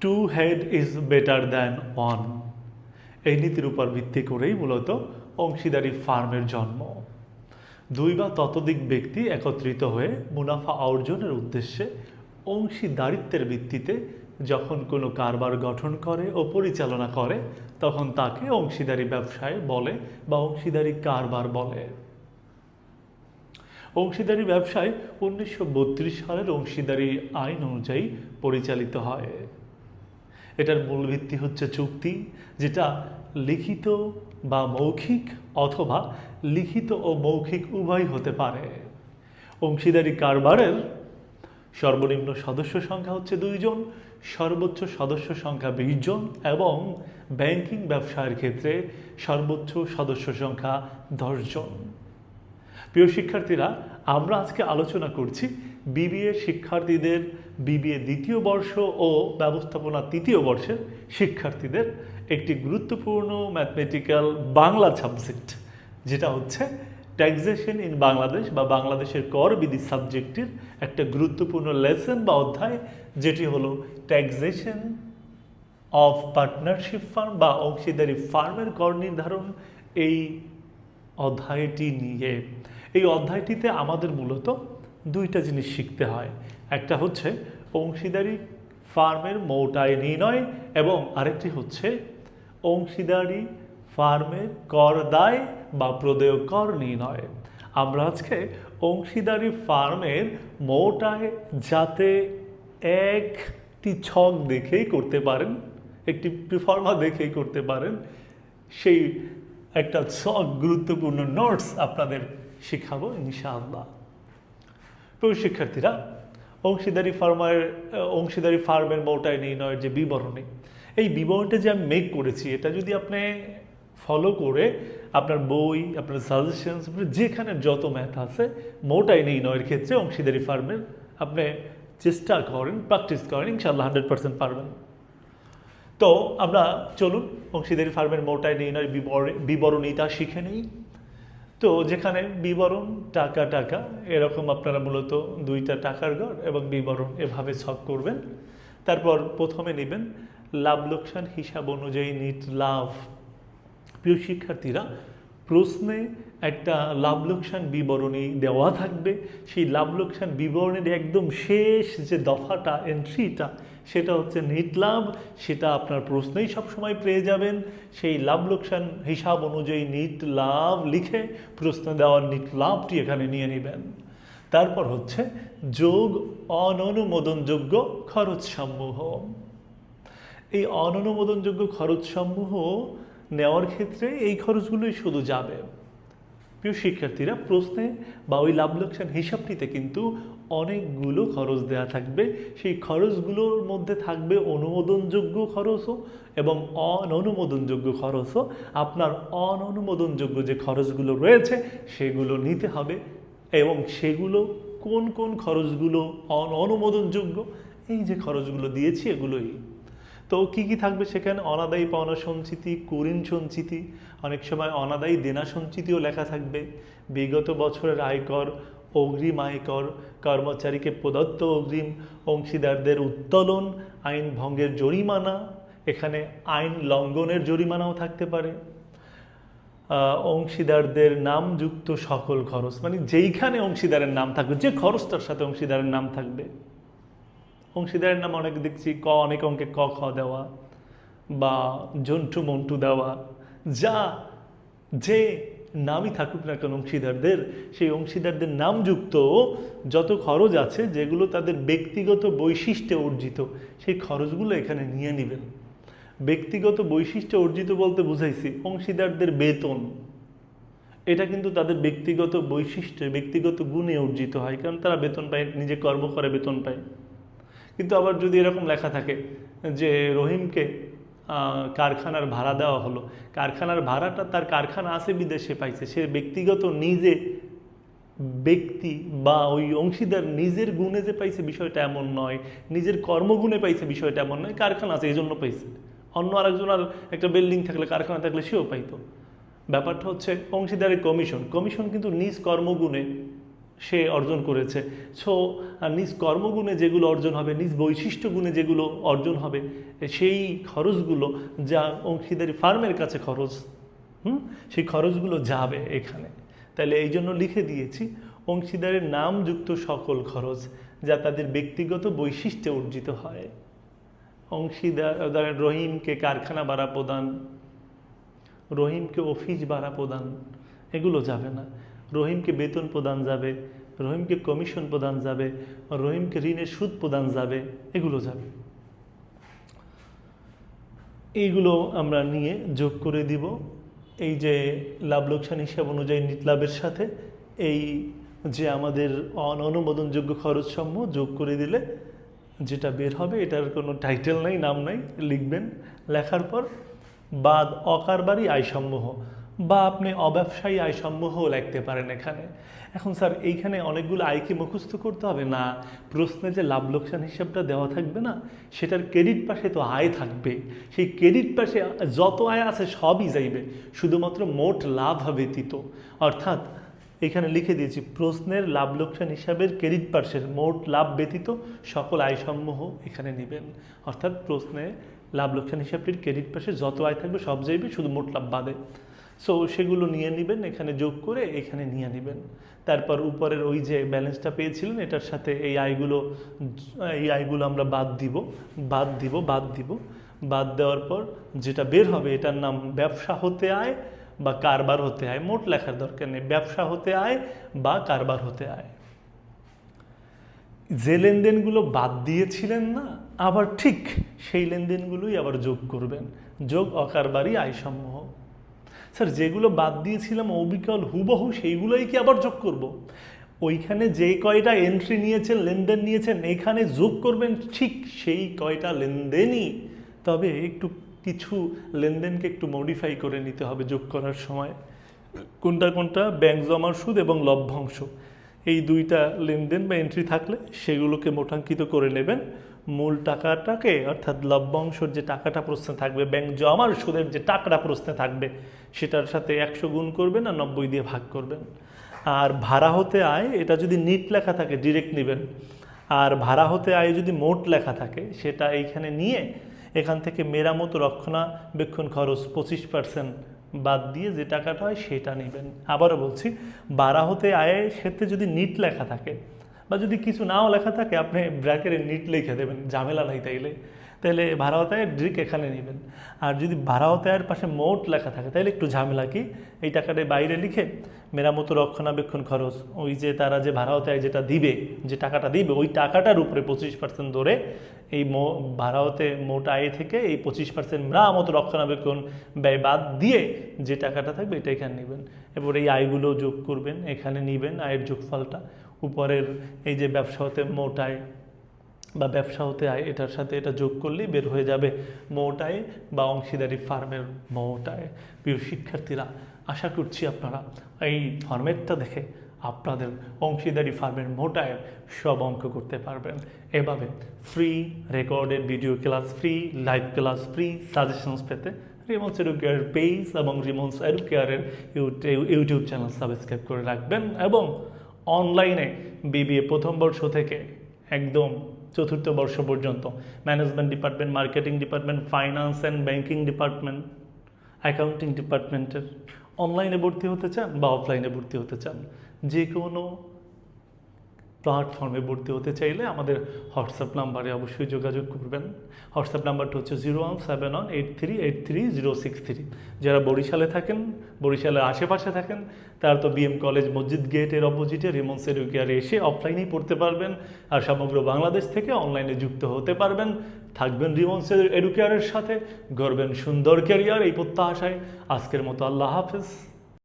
To head is better than one, এই নীতির উপর ভিত্তি করেই মূলত অংশীদারি ফার্মের জন্ম। দুই বা ততোধিক ব্যক্তি একত্রিত হয়ে মুনাফা অর্জনের উদ্দেশ্যে অংশীদারিত্বের ভিত্তিতে যখন কোনো কারবার গঠন করে ও পরিচালনা করে তখন তাকে অংশীদারি ব্যবসায় বলে বা অংশীদারি কারবার বলে। অংশীদারি ব্যবসায় 1932 সালের অংশীদারি আইন অনুযায়ী পরিচালিত হয়। এটার মূল ভিত্তি হচ্ছে চুক্তি, যেটা লিখিত বা মৌখিক অথবা লিখিত ও মৌখিক উভয় হতে পারে। অংশীদারি কারবারের সর্বনিম্ন সদস্য সংখ্যা হচ্ছে 2 জন, সর্বোচ্চ সদস্য সংখ্যা 20 জন এবং ব্যাংকিং ব্যবসায়ের ক্ষেত্রে সর্বোচ্চ সদস্য সংখ্যা 10 জন। প্রিয় শিক্ষার্থীরা, আমরা আজকে আলোচনা করছি বিবিএ শিক্ষার্থীদের, বিবিএ দ্বিতীয় বর্ষ ও ব্যবস্থাপনা তৃতীয় বর্ষের শিক্ষার্থীদের একটি গুরুত্বপূর্ণ ম্যাথমেটিক্যাল বাংলা সাবজেক্ট, যেটা হচ্ছে ট্যাক্সেশন ইন বাংলাদেশ বা বাংলাদেশের কর বিধি সাবজেক্টের একটা গুরুত্বপূর্ণ লেসন বা অধ্যায়, যেটি হলো ট্যাক্সেশন অফ পার্টনারশিপ ফার্ম বা অংশীদারি ফার্মের কর নির্ধারণ। এই অধ্যায়টি নিয়ে এই অধ্যায়টিতে আমাদের মূলত দুইটা জিনিস শিখতে হয়। একটা হচ্ছে অংশীদারি ফার্মের মোট আয় নির্ণয় এবং আরেকটি হচ্ছে অংশীদারি ফার্মের কর দায় বা প্রদেয় কর নির্ণয়। আমরা আজকে অংশীদারি ফার্মের মোট আয় যাতে একটি ছক দেখেই করতে পারেন, একটি প্রফর্মা দেখেই করতে পারেন, সেই একটা ছক গুরুত্বপূর্ণ নোটস আপনাদের শেখাবো ইনশাআল্লাহ। প্রিয় শিক্ষার্থীরা, অংশীদারি ফার্মের মোট আয় নির্ণয়ের যে বিবরণী, এই বিবরণীটা যে আমি মেক করেছি, এটা যদি আপনি ফলো করে আপনার বই, আপনার সাজেশনস, যেখানে যত ম্যাথ আছে মোট আয় নির্ণয়ের ক্ষেত্রে অংশীদারি ফার্মের আপনি চেষ্টা করেন, প্র্যাকটিস করেন, ইনশাআল্লাহ 100% পারবেন। তো আমরা চলুন অংশীদারি ফার্মের মোট আয় নির্ণয়ের বিবরণীটা শিখে নিই। তো যেখানে বিবরণ টাকা টাকা এরকম আপনারা মূলত দুইটা টাকার ঘর এবং বিবরণ এভাবে ছক করবেন। তারপর প্রথমে নেবেন লাভ লোকসান হিসাব অনুযায়ী নিট লাভ। প্রিয় শিক্ষার্থীরা, প্রশ্নে একটা লাভ লোকসান বিবরণী দেওয়া থাকবে। সেই লাভ লোকসান বিবরণীর একদম শেষ যে দফাটা, এন্ট্রিটা, সেটা হচ্ছে নিট লাভ। সেটা আপনার প্রশ্নেই সবসময় পেয়ে যাবেন। সেই লাভ লোকসান হিসাব অনুযায়ী নিট লাভ লিখে প্রশ্ন দেওয়ার নিট লাভটি এখানে নিয়ে নেবেন। তারপর হচ্ছে যোগ অননুমোদনযোগ্য খরচসমূহ। এই অননুমোদনযোগ্য খরচসমূহ নেওয়ার ক্ষেত্রে এই খরচগুলোই শুধু যাবে। প্রিয় শিক্ষার্থীরা, প্রশ্নে বা ওই লাভ লোকসান হিসাবটিতে কিন্তু অনেকগুলো খরচ দেওয়া থাকবে। সেই খরচগুলোর মধ্যে থাকবে অনুমোদনযোগ্য খরচও এবং অননুমোদনযোগ্য খরচও। আপনার অননুমোদনযোগ্য যে খরচগুলো রয়েছে সেগুলো নিতে হবে এবং সেগুলো কোন কোন খরচগুলো অনুমোদনযোগ্য, এই যে খরচগুলো দিয়েছি এগুলোই। তো কি কি থাকবে সেখানে? অনাদায়ী পাওনা সঞ্চিতি, কুঋণ সঞ্চিতি, অনেক সময় অনাদায়ী দেনা সঞ্চিতিও লেখা থাকবে, বিগত বছরের আয়কর, অগ্রিম আয়কর, কর্মচারীকে প্রদত্ত অগ্রিম, অংশীদারদের উত্তোলন, আইন ভঙ্গের জরিমানা, এখানে আইন লঙ্ঘনের জরিমানাও থাকতে পারে, অংশীদারদের নামযুক্ত সকল খরচ, মানে যেইখানে অংশীদারের নাম থাকবে, যে খরচটার সাথে অংশীদারের নাম থাকবে। অংশীদারের নাম অনেক দেখছি অনেক অঙ্কে ক খ দেওয়া বা জন্টু মন্টু দেওয়া, যে নামই থাকুক না কেন অংশীদারদের, সেই অংশীদারদের নামযুক্ত যত খরচ আছে যেগুলো তাদের ব্যক্তিগত বৈশিষ্ট্যে অর্জিত, সেই খরচগুলো এখানে নিয়ে নেবেন। ব্যক্তিগত বৈশিষ্ট্যে অর্জিত বলতে বুঝাইছি অংশীদারদের বেতন, এটা কিন্তু তাদের ব্যক্তিগত বৈশিষ্ট্যে, ব্যক্তিগত গুণে অর্জিত হয়, কারণ তারা বেতন পায়, নিজে কর্ম করে বেতন পায়। কিন্তু আবার যদি এরকম লেখা থাকে যে রহিমকে কারখানার ভাড়া দেওয়া হলো, কারখানার ভাড়াটা তার কারখানা আছে বিদেশে পাইছে, সে ব্যক্তিগত নিজে ব্যক্তি বা ওই অংশীদার নিজের গুণে যে পাইছে বিষয়টা এমন নয়, নিজের কর্মগুণে পাইছে বিষয়টা এমন নয়, কারখানা আছে এই জন্য পাইছে। অন্য আরেকজন আর একটা বিল্ডিং থাকলে, কারখানা থাকলে সেও পাইতো। ব্যাপারটা হচ্ছে অংশীদারের কমিশন কিন্তু নিজ কর্মগুণে সে অর্জন করেছে। সো নিজ কর্মগুণে যেগুলো অর্জন হবে, নিজ বৈশিষ্ট্য গুণে যেগুলো অর্জন হবে, সেই খরচগুলো যা অংশীদারি ফার্মের কাছে খরচ, সেই খরচগুলো যাবে এখানে। তাহলে এই জন্য লিখে দিয়েছি অংশীদারের নামযুক্ত সকল খরচ যা তাদের ব্যক্তিগত বৈশিষ্ট্যে অর্জিত হয়। অংশীদার রহিমকে কারখানা ভাড়া প্রদান, রহিমকে অফিস ভাড়া প্রদান, এগুলো যাবে না। রহিমকে বেতন প্রদান যাবে, রহিমকে কমিশন প্রদান যাবে, রহিমকে ঋণের সুদ প্রদান যাবে, এগুলো যাবে। এইগুলো আমরা নিয়ে যোগ করে দিব এই যে লাভ লোকসান হিসাব অনুযায়ী নিট লাভের সাথে এই যে আমাদের অনুমোদনযোগ্য খরচ সমূহ যোগ করে দিলে যেটা বের হবে, এটার কোনো টাইটেল নাই, নাম নাই, লিখবেন। লেখার পর বাদ অকারবারি আয়সমূহ বা আপনি অব্যবসায়ী আয়সমূহও লিখতে পারেন এখানে। এখন স্যার এইখানে অনেকগুলো আয়কে মুখস্থ করতে হবে না, প্রশ্নে যে লাভ লোকসান হিসাবটা দেওয়া থাকবে না, সেটার ক্রেডিট পাশে তো আয় থাকবে, সেই ক্রেডিট পাশে যত আয় আছে সবই যাইবে, শুধুমাত্র মোট লাভ ব্যতীত। অর্থাৎ এখানে লিখে দিয়েছি প্রশ্নের লাভ লোকসান হিসাবের ক্রেডিট পার্শ্বের মোট লাভ ব্যতীত সকল আয়সমূহ এখানে নেবেন। অর্থাৎ প্রশ্নে লাভ লোকসান হিসাবটির ক্রেডিট পাশে যত আয় থাকবে সব যাইবে, শুধু মোট লাভ বাদে। সো সেগুলো নিয়ে নেবেন, এখানে যোগ করে এখানে নিয়ে নেবেন। তারপর উপরের ওই যে ব্যালেন্সটা পেয়েছিলেন এটার সাথে এই আয়গুলো আমরা বাদ দিব। বাদ দেওয়ার পর যেটা বের হবে এটার নাম ব্যবসা হতে আয় বা কারবার হতে আয়। মোট লেখার দরকার নেই, ব্যবসা হতে আয় বা কারবার হতে আয়। যে লেনদেনগুলো বাদ দিয়েছিলেন না, আবার ঠিক সেই লেনদেনগুলোই আবার যোগ করবেন। যোগ অকারবারি আয়সমূহ। স্যার যেগুলো বাদ দিয়েছিলাম অবিকল হুবহু সেইগুলোই কি আবার যোগ করব? ওইখানে যে কয়টা এন্ট্রি নিয়েছেন, লেনদেন নিয়েছেন, এখানে যোগ করবেন ঠিক সেই কয়টা লেনদেনই, তবে একটু কিছু লেনদেনকে একটু মডিফাই করে নিতে হবে যোগ করার সময়। কোনটা ব্যাংক জমার সুদ এবং লভ্যাংশ, এই দুইটা লেনদেন বা এন্ট্রি থাকলে সেগুলোকে মোটাঙ্কিত করে নেবেন। মূল টাকাটাকে অর্থাৎ লভ্যাংশর যে টাকাটা প্রশ্নে থাকবে, ব্যাংক জমার সুদের যে টাকাটা প্রশ্নে থাকবে, সেটার সাথে 100 গুণ করবেন আর 90 দিয়ে ভাগ করবেন। আর ভাড়া হতে আয় এটা যদি নিট লেখা থাকে ডিরেক্ট নেবেন, আর ভাড়া হতে আয় যদি মোট লেখা থাকে সেটা এইখানে নিয়ে এখান থেকে মেরামত রক্ষণাবেক্ষণ খরচ 25% বাদ দিয়ে যে টাকাটা হয় সেটা নেবেন। আবারও বলছি, ভাড়া হতে আয়ের ক্ষেত্রে যদি নিট লেখা থাকে বা যদি কিছু নাও লেখা থাকে, আপনি ব্র্যাকেটে নিট লিখে দেবেন, ঝামেলা নাই। তাইলে ভাড়া হতে আয়ের ডিরেক্ট এখানে নেবেন। আর যদি ভাড়া হতে আয়ের পাশে মোট লেখা থাকে তাহলে একটু ঝামেলা, কি এই টাকাটা বাইরে লিখে মেরামত রক্ষণাবেক্ষণ খরচ, ওই যে তারা যে ভাড়া হতে আয় যেটা দিবে, যে টাকাটা দিবে, ওই টাকাটার উপরে 25% ধরে এই ভাড়া হতে মোট আয় থেকে এই 25% মেরামত রক্ষণাবেক্ষণ ব্যয় বাদ দিয়ে যে টাকাটা থাকবে এটা এখানে নেবেন। এবার এই আয়গুলো যোগ করবেন, এখানে নেবেন আয়ের যোগফলটা। উপরের এই যে ব্যবসা হতে মোট আয় বা ব্যবসা হতে আয়, এটার সাথে এটা যোগ করলেই বের হয়ে যাবে মোট আয় বা অংশীদারি ফার্মের মোট আয়। প্রিয় শিক্ষার্থীরা, আশা করছি আপনারা এই ফরম্যাটটা দেখে আপনাদের অংশীদারি ফার্মের মোট আয়ের সব অঙ্ক করতে পারবেন। এভাবে free recorded video class, free live class, free suggestions পেতে রিমন্স এডুকেয়ার পেজ এবং রিমন্স এডুকেয়ারের ইউটিউব চ্যানেল সাবস্ক্রাইব করে রাখবেন। এবং অনলাইনে বিবিএ প্রথম বর্ষ থেকে একদম চতুর্থ বর্ষ পর্যন্ত management department, marketing department, finance and banking department, accounting ডিপার্টমেন্টের অনলাইনে ভর্তি হতে চান বা অফলাইনে ভর্তি হতে চান, যে কোনো প্ল্যাটফর্মে ভর্তি হতে চাইলে আমাদের হোয়াটসঅ্যাপ নাম্বারে অবশ্যই যোগাযোগ করবেন। হোয়াটসঅ্যাপ নাম্বারটা হচ্ছে 01718383063। যারা বরিশালে থাকেন, বরিশালের আশেপাশে থাকেন, তারা তো বিএম কলেজ মসজিদ গেটের অপোজিটে রিমন্স এডুকেয়ারে এসে অফলাইনেই পড়তে পারবেন। আর সমগ্র বাংলাদেশ থেকে অনলাইনে যুক্ত হতে পারবেন। থাকবেন রিমন্স এডুকেয়ারের সাথে, গড়বেন সুন্দর ক্যারিয়ার, এই প্রত্যাশায় আজকের মতো আল্লাহ হাফেজ।